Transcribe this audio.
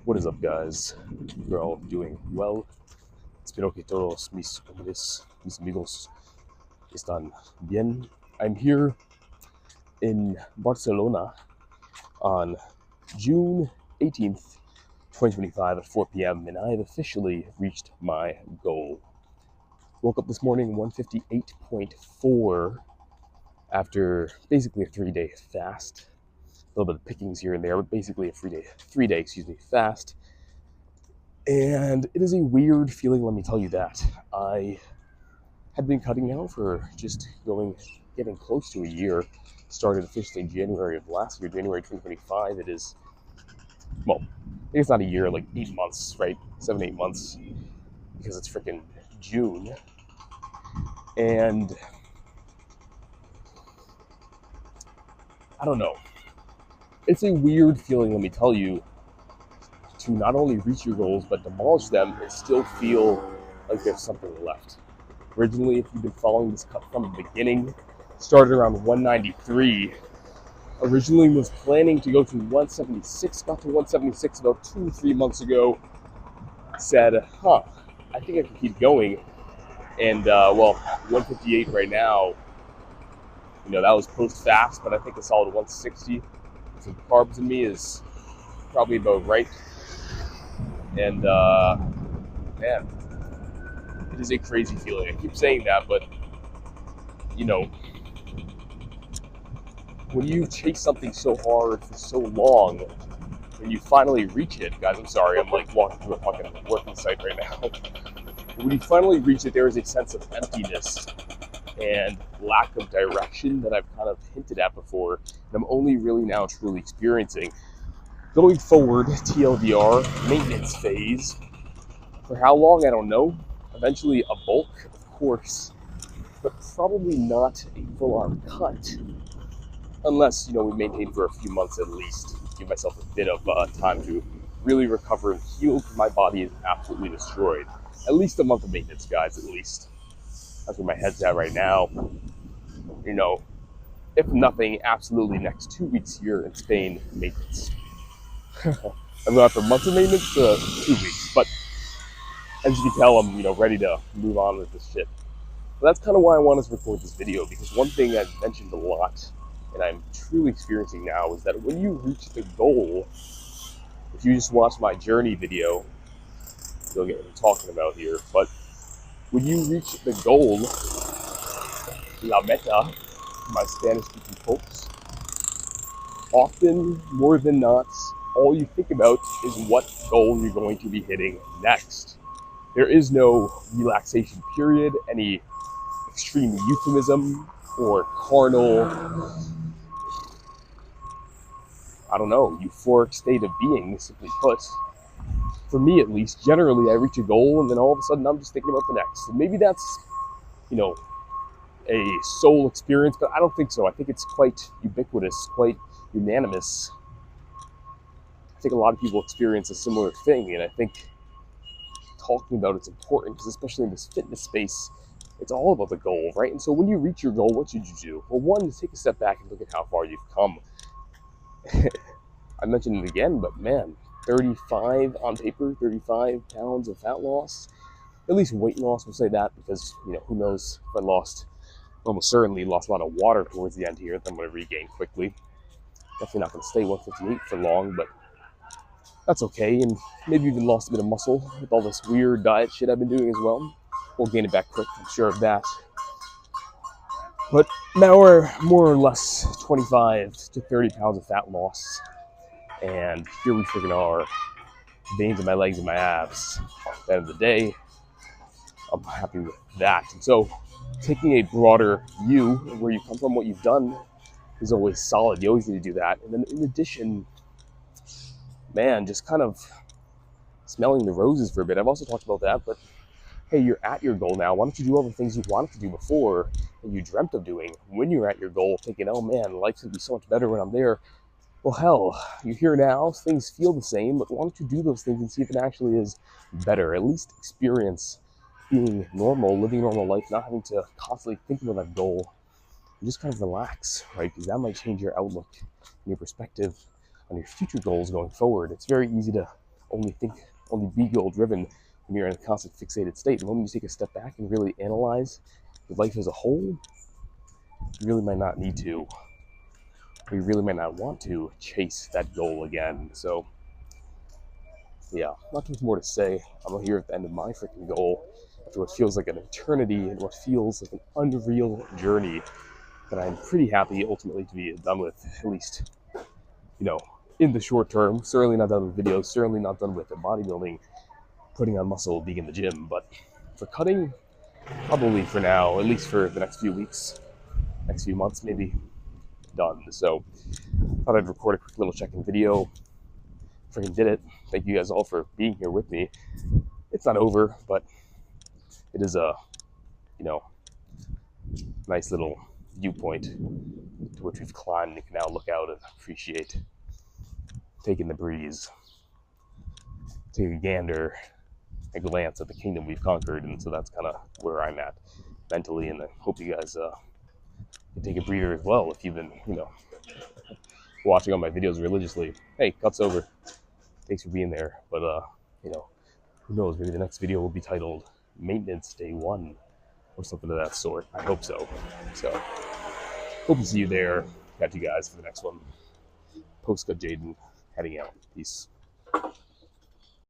What is up, guys? You're all doing well. Espero que todos mis hombres, mis amigos, están bien. I'm here in Barcelona on June 18th, 2025 at 4 p.m. and I have officially reached my goal. Woke up this morning 158.4 after basically a 3-day fast. A little bit of pickings here and there, but basically a three-day fast. And it is a weird feeling, let me tell you that. I had been cutting now for just getting close to a year. Started officially in January of last year, January 2025. It is, well, it's not a year, like 8 months, right? 7, 8 months, because it's freaking June. And I don't know. It's a weird feeling, let me tell you, to not only reach your goals, but demolish them and still feel like there's something left. Originally, if you've been following this cut from the beginning, started around 193. Originally was planning to go to 176, got to 176 about 2-3 months ago. Said, I think I can keep going. And, 158 right now, that was post-fast, but I think a solid 160 with some carbs in me is probably about right. And, man, it is a crazy feeling. I keep saying that, but, when you chase something so hard for so long, when you finally reach it, guys, I'm sorry, I'm like walking through a fucking working site right now. When you finally reach it, there is a sense of emptiness and lack of direction that I've kind of hinted at before, and I'm only really now truly experiencing. Going forward, TLDR, maintenance phase. For how long, I don't know. Eventually a bulk, of course, but probably not a full-on cut. Unless, we maintain for a few months at least. Give myself a bit of time to really recover and heal, because my body is absolutely destroyed. At least a month of maintenance, guys, at least. That's where my head's at right now. If nothing, absolutely next 2 weeks here in Spain, maintenance. I'm going from months of maintenance to 2 weeks, but as you can tell, I'm, ready to move on with this shit. But that's kind of why I wanted to record this video, because one thing I've mentioned a lot, and I'm truly experiencing now, is that when you reach the goal, if you just watch my journey video, you'll get what I'm talking about here, but when you reach the goal, la meta, my Spanish-speaking folks, often, more than not, all you think about is what goal you're going to be hitting next. There is no relaxation period, any extreme euphemism, or carnal, euphoric state of being, simply put. For me, at least, generally, I reach a goal, and then all of a sudden, I'm just thinking about the next. And maybe that's, a soul experience, but I don't think so. I think it's quite ubiquitous, quite unanimous. I think a lot of people experience a similar thing, and I think talking about it's important, because especially in this fitness space, it's all about the goal, right? And so when you reach your goal, what should you do? Well, one, take a step back and look at how far you've come. I mentioned it again, but man, 35 on paper, 35 pounds of fat loss, at least weight loss, we'll say that, because, who knows if I almost certainly lost a lot of water towards the end here that I'm going to regain quickly. Definitely not going to stay 158 for long, but that's okay. And maybe even lost a bit of muscle with all this weird diet shit I've been doing as well. We'll gain it back quick, I'm sure of that. But now we're more or less 25 to 30 pounds of fat loss. And here we freaking are, veins in my legs and my abs. At the end of the day, I'm happy with that. And so taking a broader view of where you come from, what you've done, is always solid. You always need to do that. And then in addition, man, just kind of smelling the roses for a bit. I've also talked about that, but hey, you're at your goal now. Why don't you do all the things you wanted to do before and you dreamt of doing when you're at your goal, thinking, oh man, life's going to be so much better when I'm there. Well, hell, you're here now, things feel the same, but why don't you do those things and see if it actually is better? At least experience being normal, living a normal life, not having to constantly think about that goal. And just kind of relax, right? Because that might change your outlook and your perspective on your future goals going forward. It's very easy to only be goal driven when you're in a constant fixated state. The moment you take a step back and really analyze your life as a whole, you really might not need to, or you really might not want to chase that goal again. So, yeah, not too much more to say. I'm here at the end of my freaking goal after what feels like an eternity and what feels like an unreal journey that I'm pretty happy ultimately to be done with, at least, in the short term. Certainly not done with videos, certainly not done with the bodybuilding, putting on muscle, being in the gym, but for cutting, probably for now, at least for the next few weeks, next few months maybe, done. So thought I'd record a quick little check-in video. Freaking did it. Thank you guys all for being here with me. It's not over, but it is a, nice little viewpoint to which we've climbed and can now look out and appreciate taking the breeze, take a gander, a glance at the kingdom we've conquered. And so that's kind of where I'm at mentally, and I hope you guys can take a breather as well if you've been, watching all my videos religiously. Hey, cuts over. Thanks for being there. But who knows? Maybe the next video will be titled Maintenance Day 1 or something of that sort. I hope so. So hope to see you there. Catch you guys for the next one. Post Cut Jaden heading out. Peace.